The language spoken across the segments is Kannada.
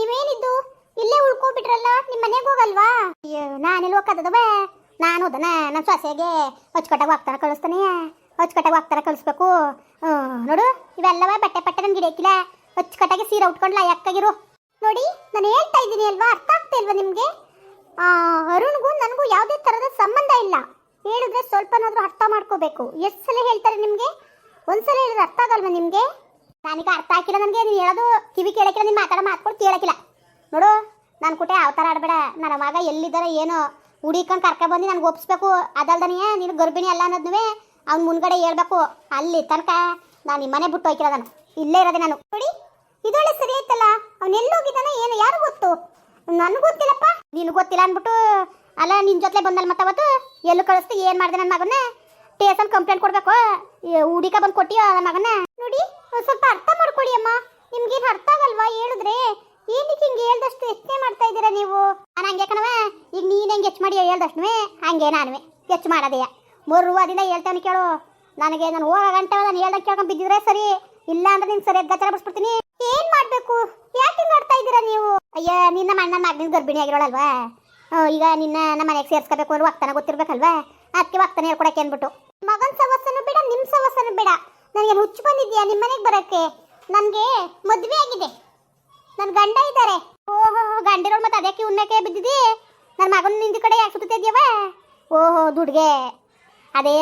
ನೀವೇನಿದ್ದು ಇಲ್ಲೇ ಉಳ್ಕೊಬಿಟ್ರಲ್ಲ, ನಿಮ್ಮ ಮನೆಗೆ ಹೋಗಲ್ವಾ? ನಾನೆಲ್ಲಿ ಹೋಗದವ, ನಾನು ಹೋದನ ನನ್ನ ಸೊಸೆಗೆ ಅಚ್ಚುಕಟ್ಟಾಗಿ ಹೋಗ್ತಾನೆ ಕಳಿಸ್ತಾನೆ, ಅಚ್ಚುಕಟ್ಟಾಗಿ ಹೋಗ್ತಾನೆ ಕಳಿಸ್ಬೇಕು. ನೋಡು ಇವೆಲ್ಲವ ಬಟ್ಟೆ ಪಟ್ಟೆ ನನ್ಗೆ ಹಿಡಿಯಕ್ಕಿಲ್ಲ, ಅಚ್ಚುಕಟ್ಟಾಗಿ ಸೀರೆ ಉಟ್ಕೊಂಡ್ಲ ಯಾಕಾಗಿರು. ನೋಡಿ ನಾನು ಹೇಳ್ತಾ ಇದ್ದೀನಿ ಅಲ್ವಾ, ಅರ್ಥ ಆಗ್ತಾ ಇಲ್ವಾ ನಿಮಗೆ? ಅರುಣ್ಗೂ ನನಗೂ ಯಾವುದೇ ಥರದ ಸಂಬಂಧ ಇಲ್ಲ. ಹೇಳಿದ್ರೆ ಸ್ವಲ್ಪನಾದ್ರೂ ಅರ್ಥ ಮಾಡ್ಕೋಬೇಕು. ಎಷ್ಟು ಸಲ ಹೇಳ್ತಾರೆ ನಿಮಗೆ? ಒಂದ್ಸಲ ಹೇಳಿದ್ರೆ ಅರ್ಥ ಆಗಲ್ವಾ ನಿಮಗೆ? ನನಗೆ ಅರ್ಥ ಆಗಿಲ್ಲ, ನನಗೆ ನೀನು ಹೇಳೋದು ಕಿವಿ ಕೇಳಕ್ಕಿಲ್ಲ, ನೀನು ಮಾತಾಡ್ಕೊಂಡು ಕೇಳಕ್ಕಿಲ್ಲ. ನೋಡು ನಾನು ಕುಟೆ ಅವತಾರ ಆಡಬೇಡ. ನನ್ನ ಮಗ ಎಲ್ಲಿದ್ದಾರೆ ಏನೋ ಹುಡಿಕೊಂಡು ಕರ್ಕೊಬಂದು ನನಗೆ ಒಪ್ಪಿಸ್ಬೇಕು. ಅದಲ್ದನೆಯೇ ನೀನು ಗರ್ಭಿಣಿ ಅಲ್ಲ ಅನ್ನೋದನ್ನೇ ಅವ್ನು ಮುನ್ಗಡೆ ಹೇಳ್ಬೇಕು. ಅಲ್ಲಿ ತನಕ ನಾನು ನಿಮ್ಮ ಮನೆ ಬಿಟ್ಟು ಹೋಯ್ಕಿಲ್ಲ, ನಾನು ಇಲ್ಲೇ ಇರೋದೆ. ನಾನು ನೋಡಿ ಇದೊಳ್ಳೆ ಸರಿ ಆಯ್ತಲ್ಲ, ಅವ್ನು ಎಲ್ಲೋಗಿದ್ದಾನೆ ಏನು ಯಾರು ಗೊತ್ತು? ನನಗೆ ಗೊತ್ತಿಲ್ಲಪ್ಪ. ನೀನು ಗೊತ್ತಿಲ್ಲ ಅಂದ್ಬಿಟ್ಟು ಅಲ್ಲ ನಿನ್ನ ಜೊತೆ ಬಂದಲ್ಲ ಮತ್ತೆ ಅವತ್ತು ಎಲ್ಲೂ ಕಳಿಸ್ತು ಏನು ಮಾಡಿದೆ ನನ್ನ ಮಗನ್ನ? ಟೇಸನ್ ಕಂಪ್ಲೇಂಟ್ ಕೊಡಬೇಕು, ಹುಡಿಕ ಬಂದು ಕೊಟ್ಟಿಯೋ ನನ್ನ ಮಗನ್ನ? ನೋಡಿ ಸ್ವಲ್ಪ ಅರ್ಥ ಮಾಡ್ಕೊಳ್ಳಿ ಅಮ್ಮ, ನಿಮ್ಗೇನು ಅರ್ಥ ಆಗಲ್ವಾ ಹೇಳಿದ್ರೆ? ಏನಕ್ಕೆ ಹಿಂಗೆ ಹೇಳ್ದಷ್ಟು ಹೆಚ್ಚೇ ಮಾಡ್ತಾ ಇದ್ದೀರಾ ನೀವು? ನಾನು ಹಂಗೆ ಕಣವ, ಈಗ ನೀನು ಹೆಂಗೆ ಹೆಚ್ಚು ಮಾಡಿ ಹೇಳ್ದಷ್ಟು ಹಂಗೆ ನಾನು ಹೆಚ್ಚು ಮಾಡೋದೆಯಾ? ಮರುವಾದಿಂದ ಹೇಳ್ತೇನೆ ಕೇಳು. ನನಗೆ ನಾನು ಹೋಗೋ ಗಂಟೆ ನಾನು ಹೇಳ್ದಂಗೆ ಕೇಳ್ಕೊಂಡು ಬಿದ್ದಿದ್ರೆ ಸರಿ, ಇಲ್ಲ ಅಂದ್ರೆ ನೀನು ಸರಿಯಾಗಿ ಗಚ್ಚರ ಬಿಡಿಸ್ಬಿಡ್ತೀನಿ. ಏನು ಮಾಡಬೇಕು? ಯಾಕೆ ಹಿಂಗೆ ಮಾಡ್ತಾ ಇದ್ದೀರಾ ನೀವು? ಅಯ್ಯ ನಿನ್ನ ಮಣ್ಣ ಮಗನಿಗೆ ಗರ್ಭಿಣಿ ಆಗಿರೋಳಲ್ವಾ, ಈಗ ನಿನ್ನ ನಮ್ಮ ಮನೆಗೆ ಸೇರಿಸ್ಕೋಬೇಕು ಅಂದ್ರೆ ವಾಗ್ತಾನ ಗೊತ್ತಿರ್ಬೇಕಲ್ವಾ? ಅದಕ್ಕೆ ವಾಗ್ತಾನೆ ಹೇಳ್ಕೊಡಕ್ಕೆ ಅಂದ್ಬಿಟ್ಟು ಮಗನ ಸವಸ್ಸನು ಬೇಡ, ನಿಮ್ಮ ಸವಸ್ಸನು ಬೇಡ. ನನಗೆ ಹುಚ್ಚು ಬಂದಿದ್ಯಾ ನಿಮ್ಮ ಮನೆಗೆ ಬರೋಕ್ಕೆ? ನನಗೆ ಮದುವೆ ಆಗಿದೆ, ನನ್ನ ಗಂಡ ಇದ್ದಾರೆ. ಓಹೋ ಗಂಡಿರೋಳು ಮತ್ತೆ ಅದಕ್ಕೆ ಉಣ್ಣಕ್ಕೆ ಬಿದ್ದಿದ್ದಿ? ನನ್ನ ಮಗನ ನಿಂದ ಕಡೆ ಯಾಕೆ ಸುತ್ತಾ ಇದೆಯವ? ಓಹೋ ದುಡ್ಗೆ ಅದೇ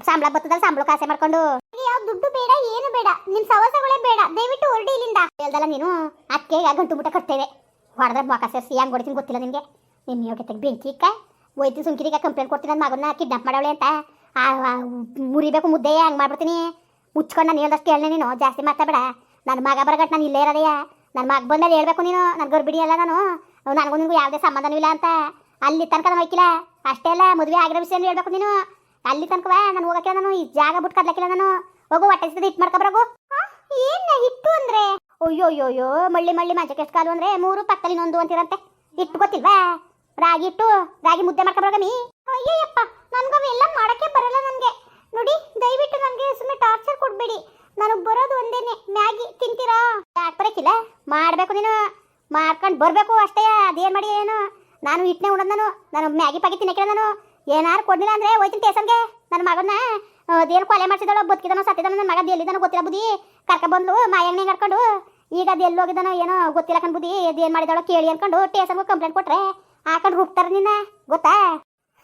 ಸಂಬಳ ಬರ್ತದಲ್ಲ, ಸಂಬಳ ಕಾಸೆ ಮಾಡ್ಕೊಂಡು. ಯಾವ ದುಡ್ಡು ಬೇಡ ಏನು ಬೇಡ, ನಿಮ್ಮ ಸವಸಗಳೇ ಬೇಡ, ದಯವಿಟ್ಟು ಹೊರಡಿ ಇಲ್ಲಿಂದ. ಹೇಳ್ದಲ್ಲ ನೀನು, ಅದಕ್ಕೆ ಗಂಟು ಮುಟ್ಟ ಕಟ್ತೇವೆ. ಹೊಡೆದ್ರೆ ಮೊಕ ಸೇರಿಸಿ ಹೆಂಗೆ ಹೊಡಿತೀನಿ ಗೊತ್ತಿಲ್ಲ ನಿನಗೆ. ನಿನ್ನ ಯೋಗ್ಯತೆಗೆ ಬೆಂಕಿ ಇಕ್ಕ ಒಯ್ತು ಸುಂಕಿರಿಗೆ ಕಂಪ್ಲೇಂಟ್ ಕೊಡ್ತೀನಿ, ನನ್ನ ಮಗನ ಕಿಡ್ನಾಪ್ ಮಾಡವಳೆ ಅಂತ. ಮುರಿಬೇಕು ಮುದ್ದೆ ಹಂಗೆ ಮಾಡ್ಬಿಡ್ತೀನಿ. ಮುಚ್ಕೊಂಡು ನಾನು ಹೇಳ್ದಷ್ಟು ಕೇಳನೆ ನೀನು, ಜಾಸ್ತಿ ಮಾತಾಡಬೇಡ. ನನ್ನ ಮಗ ಬರಗಟ್ಟು ನಾನು ಇಲ್ಲೇ ಇರೋದೆಯಾ? ನನ್ನ ಮಗ ಬಂದಲ್ಲಿ ಹೇಳ್ಬೇಕು ನೀನು, ನನ್ನ ಗರ್ಭಿಣಿ ಅಲ್ಲ ನಾನು, ನನಗೂ ನಿನಗೂ ಯಾವುದೇ ಸಂಬಂಧನೂ ಇಲ್ಲ ಅಂತ. ಅಲ್ಲಿ ತನಕ ನಾನು ಹೋಯ್ಕಿಲ್ಲ, ಅಷ್ಟೇ ಅಲ್ಲ ಮದುವೆ ಆಗಿರೋ ವಿಷಯ ಹೇಳ್ಬೇಕು ನೀನು. ಅಲ್ಲಿ ತನಕ ನಾನು ಹೋಗಕ್ಕೆ ನಾನು ಈ ಜಾಗ ಬಿಟ್ಟು ಕದ್ಲಕ್ಕಿಲ್ಲ ನಾನು. ಹೋಗು ಹೊಟ್ಟೆ ಹಿಟ್ಟು ಮಾಡ್ಕೊಬರೋಗು. ಏನು ಹಿಟ್ಟು ಅಂದರೆ? ಅಯ್ಯೋ ಅಯ್ಯೋ ಮಳ್ಳಿ ಮಳ್ಳಿ ಮಂಚಕ್ಕೆ ಎಷ್ಟು ಕಾಲು ಅಂದರೆ 3 ಪಕ್ಕದಲ್ಲಿ 1 ಅಂತಿರಂತೆ. ಹಿಟ್ಟು ಗೊತ್ತಿಲ್ವಾ? ರಾಗಿ ಹಿಟ್ಟು, ರಾಗಿ ಮುದ್ದೆ ಮಾಡ್ಕೊಬರೋಗಮಿ. ಅಯ್ಯಯ್ಯಪ್ಪ ನನಗವೆಲ್ಲ ಮಾಡೋಕ್ಕೆ ಬರಲ್ಲ ನನಗೆ. ನೋಡಿ ದಯವಿಟ್ಟು ನನಗೆ ಸುಮ್ಮನೆ ಟಾರ್ಚರ್ ಕೊಡಬೇಡಿ. ನನಗೆ ಬರೋದು ಒಂದೇನೆ, ಮ್ಯಾಗಿ ತಿಂತೀರಾ? ಯಾಕೆ ಬರೋಕ್ಕಿಲ್ಲ? ಮಾಡಬೇಕು ನೀನು, ಮಾಡ್ಕೊಂಡು ಬರಬೇಕು ಅಷ್ಟೇ. ಅದೇನು ಮಾಡಿ ಏನು? ನಾನು ಹಿಟ್ಟನೆ ಉಣ್ಣೋದು, ನಾನು ಮ್ಯಾಗಿ ಪಾಗಿ ತಿನ್ನಕ್ಕೆ ನಾನು. ಏನಾರು ಕೊಡಲಿಲ್ಲ ಅಂದರೆ ಹೋಯ್ತೀನಿ ಟೇಷನ್ಗೆ. ನನ್ನ ಮಗನ ಅದೇನು ಕೊಲೆ ಮಾಡಿಸಿದಳು, ಬದುಕಿದಾನೋ ಸತ್ತಿದಾನೋ, ನನ್ನ ಮಗ ಎಲ್ಲಿದ್ದಾನೋ ಗೊತ್ತಿಲ್ಲ ಬುದ್ಧಿ. ಕರ್ಕೊಬಂದ್ಲು ಮಾಯಣ್ಣೆ ಕರ್ಕೊಂಡು. ಈಗ ಅದು ಎಲ್ಲಿ ಹೋಗಿದ್ದಾನೋ ಏನೋ ಗೊತ್ತಿಲ್ಲ ಕಣ್ ಬುದ್ಧಿ. ಅದೇನು ಮಾಡಿದಾಳೋ ಕೇಳಿ ಅನ್ಕೊಂಡು ಟೇಷನ್ಗೆ ಕಂಪ್ಲೇಂಟ್ ಕೊಟ್ರೆ ಹಾಕೊಂಡು ರೂಪ್ತಾರೆ ನಿನ್ನ, ಗೊತ್ತಾ?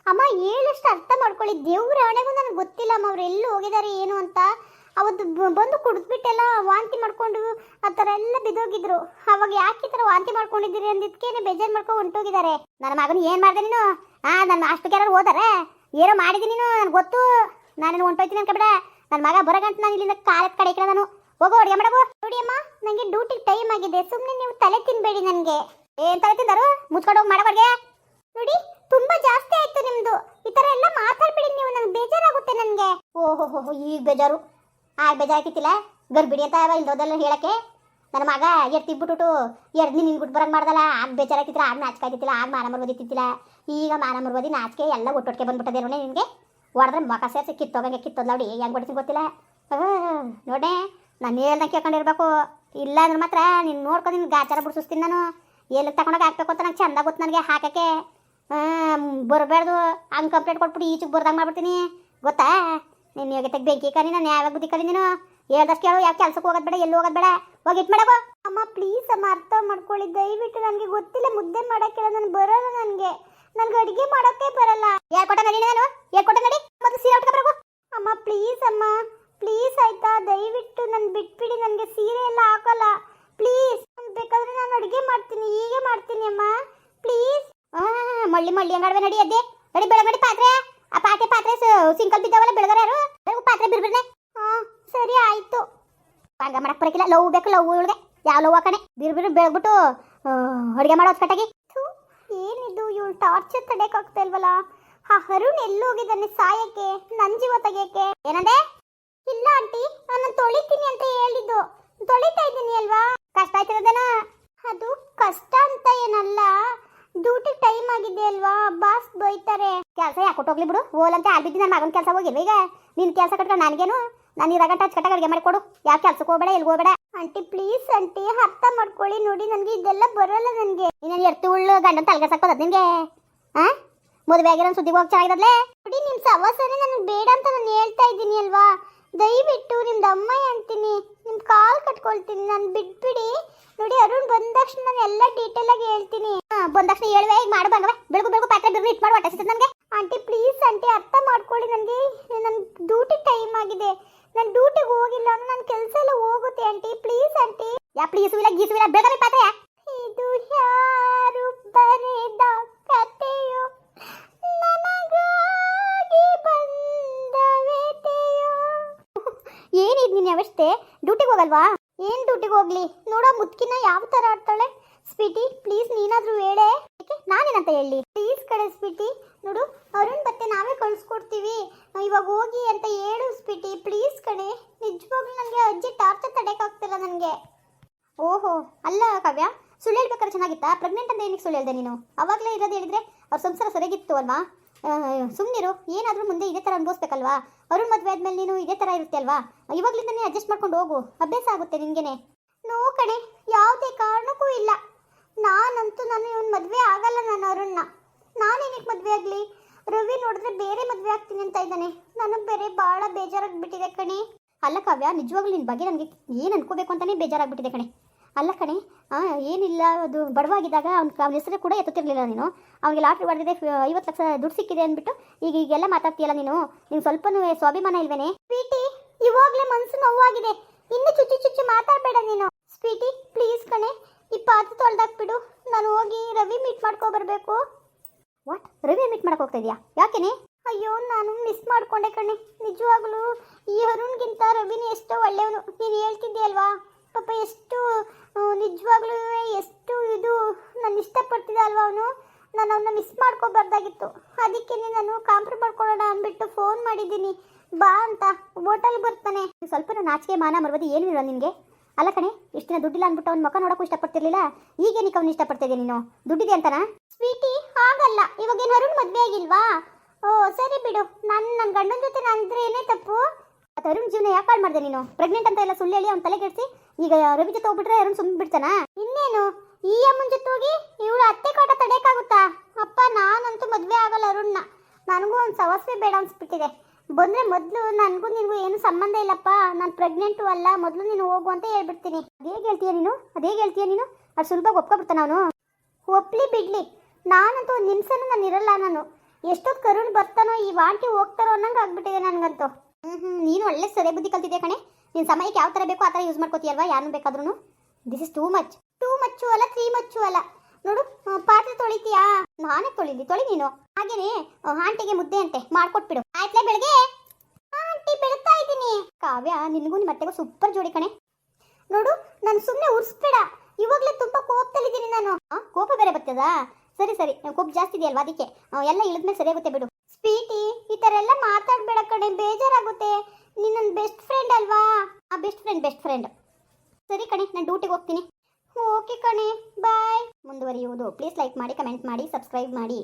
ಅಮ್ಮ ಹೇಳಷ್ಟು ಅರ್ಥ ಮಾಡ್ಕೊಳ್ಳಿ. ದೇವ್ರ ಹಣೆಗೂ ನನಗೆ ಗೊತ್ತಿಲ್ಲ ಅಮ್ಮ ಅವ್ರು ಎಲ್ಲಿ ಹೋಗಿದ್ದಾರೆ ಏನು ಅಂತ. ಅವತ್ತು ಬಂದು ಕುಡಿದ್ಬಿಟ್ಟೆಲ್ಲ ವಾಂತಿ ಮಾಡ್ಕೊಂಡು ಆ ಥರ ಎಲ್ಲ ಬಿದ್ದೋಗಿದ್ರು. ಅವಾಗ ಯಾಕೆ ಈ ಥರ ವಾಂತಿ ಮಾಡ್ಕೊಂಡಿದ್ದೀರಿ ಅಂದಿದ್ಕೇನೆ ಬೇಜಾರು ಮಾಡ್ಕೊಂಡು ಹೊಂಟೋಗಿದ್ದಾರೆ. ನನ್ನ ಮಗನ ಏನು ಮಾಡಿದೆ ನೀನು? ನನ್ನ ಅಷ್ಟಕ್ಕೆ ಯಾರು ಹೋದಾರೆ? ಏನೋ ಮಾಡಿದ್ದೀನಿ ನೀನು, ನನಗೆ ಗೊತ್ತು. ನಾನೇನು ಹೊಂಟೋಯ್ತೀನಿ ಅನ್ಕೊಬೇಡ. ನನ್ನ ಮಗ ಬರೋಗಂಟು ನಾನು ಇಲ್ಲಿಂದ ಕಾಲದ ಕಡೆ ಇಕ್ಕಿಲ್ಲ ನಾನು. ಹೋಗೋ ಅಡುಗೆ ಮಾಡಬೋ. ನೋಡಿ ಅಮ್ಮ ನನಗೆ ಡ್ಯೂಟಿಗೆ ಟೈಮ್ ಆಗಿದೆ, ಸುಮ್ಮನೆ ನೀವು ತಲೆ ತಿನ್ಬೇಡಿ ನನಗೆ. ಏನು ತಲೆ ತಿಂದರು? ಮುಚ್ಕೊಂಡು ಹೋಗಿ ಮಾಡೋಬಾರ್ಗೆ. ನೋಡಿ ತುಂಬ ಜಾಸ್ತಿ ಆಯಿತು ನಿಮ್ಮದು. ಈ ಥರ ಎಲ್ಲ ಮಾತಾಡ್ಬೇಡಿ ನೀವು, ನನಗೆ ಬೇಜಾರಾಗುತ್ತೆ ನನಗೆ. ಓಹೋ ಈಗ ಬೇಜಾರು? ಬೇಜಾರಾಗ್ತಿತ್ತಿಲ್ಲ ಗರ್ಭಿಣಿ ಅಂತ ಇಲ್ದೋದೆಲ್ಲ ಹೇಳಕ್ಕೆ. ನನ್ನ ಮಗ ಎತ್ತಿಬಿಟ್ಟು 2 ದಿನ ನಿನ್ಗುಟ್ಟು ಬರಂಗೆ ಮಾಡ್ದಲ್ಲ, ಆಗ ಬೇಜಾರಾಗ್ತಿತ್ತಿಲ್ಲ, ಆಗ ನಾಚಿಕಾಯ್ತಿತ್ತಿಲ್ಲ, ಆಗ ಮಾನ ಮರ್ಬೋದಿತ್ತಿಲ್ಲ. ಈಗ ಮಾನ ಮರ್ಬೋದಿ ನಾಚಿಕೆ ಎಲ್ಲ ಒಟ್ಟೊಟ್ಟಿಗೆ ಬಂದ್ಬಿಟ್ಟದೇನೋ ನಿನಗೆ. ಹೊಡೆದ್ರೆ ಮೊಕ ಸೇರಿಸಿ ಕಿತ್ತೋಗಂಗೆ ಕಿತ್ತೋದ್ ನೋಡಿ ಹೆಂಗೆ ಹೊಡಿತೀನಿ ಗೊತ್ತಿಲ್ಲ. ನೋಡೆ ನಾನು ಹೇಳ್ದಂಗೆ ಕೇಳ್ಕೊಂಡಿರ್ಬೇಕು. ಇಲ್ಲ ಅಂದ್ರೆ ಮಾತ್ರ ನೀನು ನೋಡ್ಕೊ, ನಿನ್ನ ಗಾಚಾರ ಬಿಡಿಸ್ತೀನಿ ನಾನು. ಎಲ್ಲಿ ತಗೊಂಡೋಗಿ ಹಾಕ್ಬೇಕು ಅಂತ ನಂಗೆ ಚಂದ ಗೊತ್ತು ನನಗೆ ಹಾಕೋಕ್ಕೆ. ಬರಬಾರ್ದು ಹಂಗೆ ಕಂಪ್ಲೇಂಟ್ ಕೊಟ್ಬಿಟ್ಟು ಈಚೆಗೆ ಬರ್ದಂಗೆ ಮಾಡ್ಬಿಡ್ತೀನಿ, ಗೊತ್ತಾ? ನೀನು ಯೋಗ್ಯತೆಗೆ ಬೆಂಕಿ ಕಲಿ, ನಾನು ಯಾವಾಗ ಬುದ್ಧಿ ಕಲಿ ನೀನು. ಹೇಳ್ದಷ್ಟು ಕೇಳು, ಯಾವ ಕೆಲ್ಸಕ್ಕೆ ಹೋಗೋದು ಬೇಡ, ಎಲ್ಲೂ ಹೋಗೋದು ಬೇಡ, ಹೋಗಿ ಇಟ್ಟು ಮಾಡಬೋ. ಅಮ್ಮ ಪ್ಲೀಸ್ ಅಮ್ಮ ಅರ್ಥ ಮಾಡ್ಕೊಳ್ಳಿ ದಯವಿಟ್ಟು. ನನಗೆ ಗೊತ್ತಿಲ್ಲ, ಮುದ್ದೆ ಮಾಡೋಕ್ಕಿಲ್ಲ, ನನಗೆ ಬರೋಲ್ಲ. ನನಗೆ ಅಡುಗೆ ಮಾಡೋಕ್ಕೆ ಬರಲ್ಲ. ಹೇಳ್ಕೊಟ್ಟ ನಡಿ, ನಾನು ಹೇಳ್ಕೊಟ್ಟ ನಡಿ. ಮೊದಲು ಸೀರೆ ಉಟ್ಕೊಬರಬೇಕು. ಅಮ್ಮ ಪ್ಲೀಸ್ ಅಮ್ಮ ಪ್ಲೀಸ್ ಆಯ್ತಾ, ದಯವಿಟ್ಟು ನನ್ನ ಬಿಟ್ಬಿಡಿ. ನನಗೆ ಸೀರೆ ಎಲ್ಲ ಹಾಕೋಲ್ಲ ಪ್ಲೀಸ್. ಬೇಕಾದ್ರೆ ನಾನು ಅಡುಗೆ ಮಾಡ್ತೀನಿ, ಹೀಗೆ ಮಾಡ್ತೀನಿ ಅಮ್ಮ ಪ್ಲೀಸ್. ಮಳ್ಳಿ ಹಂಗಾಡ್ವೆ ನಡಿ. ಅದೇ ನಡಿ ಬೆಳಗಡಿ ಪಾತ್ರೆ, ಆ ಪಾತ್ರೆ ಸಿಂಕಲ್ ಬಿದ್ದಾವಲ್ಲ ಬೆಳಗಾರ ಯಾರು ಪಾತ್ರೆ ಬಿರ್ಬಿಡ್ನೆ. ಸರಿ ಆಯ್ತು. ಹಂಗ ಮಾಡಕ್ ಬರಕಿಲ್ಲ. ಲವ್ ಬೇಕು, ಲವ್ ಉಳ್ದೆ ಯಾವ ಲವ್ ಹಾಕಣೆ ಬಿರ್ಬಿರು ಬೆಳಗ್ಬಿಟ್ಟು ಅಡುಗೆ ಮಾಡೋದು ಕಟ್ಟಾಗಿ. ಏನಿದು ಇವಳು ಟಾರ್ಚರ್ ತಡೆಯಕ್ಕಾಗ್ತಾ ಇಲ್ವಲ್ಲ. ಅರುಣ್ ಎಲ್ಲಿ ಹೋಗಿದ್ದಾನೆ ಸಾಯಕ್ಕೆ, ನನ್ನ ಜೀವ ತೆಗಿಯಕ್ಕೆ? ಏನಂದೆ? ಇಲ್ಲ ಆಂಟಿ, ನಾನು ತೊಳಿತೀನಿ ಅಂತ ಹೇಳಿದ್ದು. ತೊಳಿತಾ ಇದ್ದೀನಿ ಅಲ್ವಾ? ಕಷ್ಟ ಆಯ್ತಿರೋದೇನ? ಅದು ಕಷ್ಟ ಅಂತ ಏನಲ್ಲ, ಡ್ಯೂಟಿ ಟೈಮ್ ಆಗಿದೆ ಅಲ್ವಾ, ಬಾಸ್ ಬೈತಾರೆ. ಕೆಲಸ ಯಾಕೆ ಹೋಗ್ಲಿ ಬಿಡು, ಓಲಂತೆ ಆಲ್ಬಿದ್ದು ನನ್ನ ಮಗನ ಕೆಲಸ ಹೋಗಿಲ್ವ? ಈಗ ನಿನ್ನ ಕೆಲಸ ಕಟ್ಕೊಂಡು ನನಗೇನು? ನಾನು ಇರಾಗ ಟಚ್ ಕಟ್ಟಾಗ ಅಡುಗೆ ಮಾಡಿ ಕೊಡು. ಯಾವ ಕೆಲ್ಸಕ್ಕೆ ಹೋಗಬೇಡ, ಎಲ್ಲಿ ಹೋಗಬೇಡ. ಆಂಟಿ ಪ್ಲೀಸ್ ಆಂಟಿ ಅರ್ಥ ಮಾಡ್ಕೊಳ್ಳಿ. ನೋಡಿ ನನಗೆ ಇದೆಲ್ಲ ಬರೋಲ್ಲ. ನನಗೆ ನೀನು ಎರ್ತು ಉಳ್ಳು ಗಂಡನ ತಲೆಗೆ ನಿನಗೆ ಮದುವೆ ಆಗಿರೋ ಸುದ್ದಿಗೆ ಹೋಗಿ ಚೆನ್ನಾಗಿರದ್ಲೆ. ನೋಡಿ ನಿಮ್ಮ ಸವಾಸನೆ ನನಗೆ ಬೇಡ ಅಂತ ನಾನು ಹೇಳ್ತಾ ಇದ್ದೀನಿ ಅಲ್ವಾ. ದಯವಿಟ್ಟು ನಿಮ್ದು ಅಮ್ಮ ಅಂತೀನಿ, ನಿಮ್ಮ ಕಾಲ್ ಕಟ್ಕೊಳ್ತೀನಿ, ನಾನು ಬಿಟ್ಬಿಡಿ. ನೋಡಿ ಅರುಣ್ ಬಂದ ತಕ್ಷಣ ನಾನು ಎಲ್ಲ ಡೀಟೇಲ್ ಆಗಿ ಹೇಳ್ತೀನಿ. ಬಂದ ತಕ್ಷಣ ಹೇಳುವೆ, ಈಗ ಮಾಡು ಬಂಗವೆ, ಬೆಳಗು ಬೆಳಗು ಪಾತ್ರೆ ಬಿರ್ರಿ ಇಟ್ಟು ಮಾಡಿ ಹೊಟ್ಟೆ ನನಗೆ. ಆಂಟಿ ಪ್ಲೀಸ್ ಆಂಟಿ ಅರ್ಥ ಮಾಡ್ಕೊಳ್ಳಿ. ನನಗೆ ನನ್ನ ಡ್ಯೂಟಿ ಟೈಮ್ ಆಗಿದೆ, ನಾನು ಡ್ಯೂಟಿಗೆ ಹೋಗಿಲ್ಲ, ನನ್ನ ಕೆಲಸ ಎಲ್ಲ ಹೋಗುತ್ತೆ aunty. Please aunty. Yeah please ಇಲ್ಲ ಗೀಸುವಿಲ್ಲ, ಬೇಗ ಪಾತ್ರೆ. ಇದು ಯಾರು ಬರೆದ ಕಥೆಯೋ, ನನಗಾಗಿ ಬಂದವೆತೆಯೋ. ಏನಿದ್ ನೀನು ಅವಷ್ಟೇ ಡ್ಯೂಟಿಗೆ ಹೋಗಲ್ವಾ? ಏನು ಡ್ಯೂಟಿಗೆ ಹೋಗ್ಲಿ? ನೋಡೋ ಮುದ್ಕಿನ ಯಾವ ಥರ ಆಡ್ತಾಳೆ. ಸ್ವೀಟಿ ಪ್ಲೀಸ್ ನೀನಾದರೂ ಹೇಳೆ. ನಾನೇನಂತ ಹೇಳಿ? ಪ್ಲೀಸ್ ಕಡೆ ಸ್ವೀಟಿ. ನೋಡು ಅರುಣ್ ಮತ್ತೆ ನಾವೇ ಕಳಿಸ್ಕೊಡ್ತೀವಿ, ಇವಾಗ ಹೋಗಿ ಅಂತ ಹೇಳು ಸ್ವೀಟಿ ಪ್ಲೀಸ್ ಕಣೆ. ನಿಜವಾಗ್ಲೂ ನನಗೆ ಅಜ್ಜಿ ಟಾರ್ಚರ್ ತಡೆಯೋಕ್ಕಾಗ್ತಿಲ್ಲ ನನಗೆ. ಓಹೋ ಅಲ್ಲ ಕಾವ್ಯ, ಸುಳ್ಳು ಹೇಳ್ಬೇಕಾದ್ರೆ ಚೆನ್ನಾಗಿತ್ತಾ? ಪ್ರೆಗ್ನೆಂಟ್ ಅಂತ ಏನಕ್ಕೆ ಸುಳ್ಳು ಹೇಳ್ದೆ ನೀನು? ಅವಾಗಲೇ ಇರೋದು ಹೇಳಿದ್ರೆ ಅವ್ರ ಸಂಸಾರ ಸರಿಯಾಗಿತ್ತು ಅಲ್ವಾ? ಸುಮ್ಮನಿರು, ಏನಾದರೂ ಮುಂದೆ ಇದೇ ಥರ ಅನುಭವಿಸ್ಬೇಕಲ್ವಾ? ಅರುಣ್ ಮದುವೆ ಆದ್ಮೇಲೆ ನೀನು ಇದೇ ಥರ ಇರುತ್ತೆ ಅಲ್ವಾ? ಇವಾಗಲಿಂದನೇ ಅಡ್ಜಸ್ಟ್ ಮಾಡ್ಕೊಂಡು ಹೋಗು, ಅಭ್ಯಾಸ ಆಗುತ್ತೆ ನಿನಗೇನೆ. ನೋ ಕಣೆ, ಯಾವುದೇ ಕಾರಣಕ್ಕೂ ಇಲ್ಲ. ನಾನಂತೂ ಇವನ್ ಮದುವೆ ಆಗಲ್ಲ. ನಾನು ಅರುಣ್ನ ನಾನೇನಕ್ಕೆ ಮದುವೆ ಆಗಲಿ? ರವಿ ನೋಡಿದ್ರೆ ಬೇರೆ ಮದುವೆ ಆಗ್ತೀನಿ ಅಂತ ಇದ್ದಾನೆ. ನನಗೆ ಬೇರೆ ಭಾಳ ಬೇಜಾರಾಗ್ಬಿಟ್ಟಿದೆ ಕಣೆ. ಅಲ್ಲ ಕಾವ್ಯ, ನಿಜವಾಗ್ಲೂ ನಿನ್ನ ಬಗ್ಗೆ ನನಗೆ ಏನು ಅನ್ಕೋಬೇಕು ಅಂತಲೇ ಬೇಜಾರಾಗ್ಬಿಟ್ಟಿದೆ ಕಣೆ. ಅಲ್ಲ ಕಣೆ, ಏನಿಲ್ಲ, ಅದು ಬಡವಾಗಿದ್ದಾಗ ಅವ್ನ ಹೆಸರು ಕೂಡ ಎತ್ತುತ್ತಿರಲಿಲ್ಲ ನೀನು. ಅವನಿಗೆ ಲಾಟ್ರಿ ಹೊಡೆದಿದೆ, 50 ಲಕ್ಷ ದುಡ್ಡು ಸಿಕ್ಕಿದೆ ಅಂದ್ಬಿಟ್ಟು ಈಗೆಲ್ಲ ಮಾತಾಡ್ತೀಯಲ್ಲ ನೀನು. ಸ್ವಲ್ಪನೂ ಸ್ವಾಭಿಮಾನ ಇಲ್ವೇನೆ? ಸ್ವೀಟಿ ಇವಾಗಲೇ ಮನಸ್ಸು ನೋವಾಗಿದೆ, ಇನ್ನು ಚುಚ್ಚಿ ಚುಚ್ಚಿ ಮಾತಾಡಬೇಡ ನೀನು. ಸ್ವೀಟಿ ಪ್ಲೀಸ್ ಕಣೆ, ಈ ಪಾತ್ರೆ ತೊಳೆದಾಕ್ಬಿಡು, ನಾನು ಹೋಗಿ ರವಿ ಮೀಟ್ ಮಾಡ್ಕೊ ಬರಬೇಕು. ವಾಟ್? ರವಿ ಮೀಟ್ ಮಾಡಕ್ಕೆ ಹೋಗ್ತಾ ಇದೆಯಾ? ಯಾಕೆನೆ? ಅಯ್ಯೋ ನಾನು ಮಿಸ್ ಮಾಡ್ಕೊಂಡೆ ಕಣೆ. ನಿಜವಾಗ್ಲೂ ಈ ಅರುಣ್ಗಿಂತ ರವಿನೇ ಎಷ್ಟೋ ಒಳ್ಳೆಯವನು. ನೀನು ಹೇಳ್ತಿದ್ದೆ ಅಲ್ವಾ ಪಾಪ, ಎಷ್ಟು ನಿಜವಾಗ್ಲೂ ಎಷ್ಟು ಇದು ನಾನು ಇಷ್ಟಪಡ್ತಿದ್ದೆ ಅಲ್ವಾ ಅವನು. ನಾನು ಅವನ್ನ ಮಿಸ್ ಮಾಡ್ಕೋಬಾರ್ದಾಗಿತ್ತು. ಅದಕ್ಕೆ ನಾನು ಕಾಂಪ್ರಮೈಸ್ ಮಾಡ್ಕೊಳ್ಳೋಣ ಅಂದ್ಬಿಟ್ಟು ಫೋನ್ ಮಾಡಿದ್ದೀನಿ, ಬಾ ಅಂತ. ಹೋಟೆಲ್ ಬರ್ತಾನೆ. ಸ್ವಲ್ಪ ನಾಚಿಕೆ ಮಾನ ಮರ್ವದಿ ಏನೂ ಇಲ್ಲ ನಿನಗೆ. ಅಲ್ಲ ಕಣೆ, ಇಷ್ಟು ದಿನ ದುಡ್ಡಿಲ್ಲ ಅಂದ್ಬಿಟ್ಟು ಅವ್ನ ಮುಖ ನೋಡೋಕ್ಕೂ ಇಷ್ಟಪಡ್ತಿರ್ಲಿಲ್ಲ, ಈಗೇನಿಕ್ಕೆ ಅವ್ನು ಇಷ್ಟಪಡ್ತಿದ್ದೆ ನೀನು? ದುಡ್ಡಿದೆ ಅಂತನಾ? ಸ್ವೀಟಿ ಹಾಗಲ್ಲ, ಇವಾಗೇನು ಅರುಣ್ ಮದುವೆ ಆಗಿಲ್ವಾ? ಓ ಸರಿ ಬಿಡು, ನನ್ನ ಗಂಡನ ಜೊತೆ ಅಂದ್ರೆ ಏನೇ ತಪ್ಪು? ಮತ್ತು ಅರುಣ್ ಜೀವನ ಯಾಕೆ ಹಾಳು ಮಾಡಿದೆ ನೀನು? ಪ್ರೆಗ್ನೆಂಟ್ ಅಂತ ಎಲ್ಲ ಸುಳ್ಳು ಹೇಳಿ ಅವ್ನು ತಲೆ ಕೆಡಿಸಿ ಈಗ ರವಿ ಜೊತೆ ಹೋಗ್ಬಿಟ್ರೆ ಅರುಣ್ ಸುಮ್ಮನೆ ಬಿಡ್ತಾನಾ? ಇನ್ನೇನು ಈ ಅಮ್ಮನ ಜೊತೆ ಹೋಗಿ ಇವಳು ಅತ್ತೆ ಕಾಟ ತಡೆಯೋಕ್ಕಾಗುತ್ತಾ? ಅಪ್ಪ ನಾನಂತೂ ಮದುವೆ ಆಗಲ್ಲ ಅರುಣ್ನ. ನನಗೂ ಒಂದು ಸವಸ್ವೆ ಬೇಡ ಅನ್ಸ್ಬಿಟ್ಟಿದೆ. ಬಂದರೆ ಮೊದಲು ನನಗೂ ನಿನಗೂ ಏನು ಸಂಬಂಧ ಇಲ್ಲಪ್ಪ, ನಾನು ಪ್ರೆಗ್ನೆಂಟು ಅಲ್ಲ, ಮೊದಲು ನೀನು ಹೋಗು ಅಂತ ಹೇಳ್ಬಿಡ್ತೀನಿ. ಅದೇಗೆ ಹೇಳ್ತೀಯ ನೀನು? ಅದು ಸುಲಭವಾಗಿ ಒಪ್ಕೊಬಿಡ್ತಾನ ಅವನು? ಒಪ್ಲಿ ಬಿಡ್ಲಿ, ನಾನಂತೂ ಒಂದು ನಿಮಿಷನೂ ನಾನು ಇರಲ್ಲ. ನಾನು ಎಷ್ಟೊತ್ತು ಕರುಣ್ ಬರ್ತಾನೋ, ಈ ವಾಂಟಿ ಹೋಗ್ತಾರೋ ಅನ್ನಂಗೆ ಆಗ್ಬಿಟ್ಟಿದೆ ನನಗಂತೂ. ನೀನು ಒಳ್ಳೆ ಸರಿ ಬುದ್ಧಿ ಕಲ್ತಿದ್ದೆ ಕಣೆ. ನಿನ್ನ ಸಮಯಕ್ಕೆ ಯಾವ ಥರ ಬೇಕೋ ಆ ಥರ ಯೂಸ್ ಮಾಡ್ಕೋತೀಯಲ್ವಾ ಯಾರನ್ನು ಬೇಕಾದ್ರೂ. ದಿಸ್ ಇಸ್ ಟೂ ಮಚ್ಚು ಅಲ್ಲ, 3 ಮಚ್ಚು ಅಲ್ಲ. ನೋಡು ಪಾತ್ರೆ ತೊಳಿತೀಯಾ? ನಾನೇ ತೊಳಿ ನೀನು. ಹಾಗೇನೆ ಆಂಟಿಗೆ ಮುದ್ದೆ ಅಂತೆ ಮಾಡ್ಕೊಟ್ಬಿಡು. ಆಯ್ತಲೇ ಬೆಳಗ್ಗೆ? ಆಂಟಿ ಬೆಳಗ್ತಾ ಇದ್ದೀನಿ. ಕಾವ್ಯ ನಿನಗೂ ನಿಮ್ಮ ಅತ್ತೆಗೂ ಸೂಪರ್ ಜೋಡಿ ಕಣೆ. ನೋಡು ನಾನು ಸುಮ್ಮನೆ ಉರ್ಸ್ಬೇಡ, ಇವಾಗಲೇ ತುಂಬ ಕೋಪದಲ್ಲಿದ್ದೀನಿ ನಾನು. ಕೋಪ ಬೇರೆ ಬರ್ತದಾ? ಸರಿ ಕೋಪ ಜಾಸ್ತಿ ಇದೆಯಲ್ವಾ, ಅದಕ್ಕೆ ಎಲ್ಲ ಇಳಿದ್ಮೇಲೆ ಸರಿಯಾಗುತ್ತೆ ಬಿಡು. ಸ್ವೀಟಿ ಈ ಥರ ಎಲ್ಲ ಮಾತಾಡಬೇಡ ಕಣೆ, ಬೇಜಾರಾಗುತ್ತೆ. ನೀನು ನನ್ನ ಬೆಸ್ಟ್ ಫ್ರೆಂಡ್ ಅಲ್ವಾ? Best friend. ಸರಿ ಕಣೆ, ನಾನು ಡ್ಯೂಟಿಗೆ ಹೋಗ್ತೀನಿ. ಓಕೆ ಕಣೆ, ಬಾಯ್. ಮುಂದುವರಿಯುವುದು ಪ್ಲೀಸ್ ಲೈಕ್ ಮಾಡಿ, ಕಮೆಂಟ್ ಮಾಡಿ, ಸಬ್ಸ್ಕ್ರೈಬ್ ಮಾಡಿ.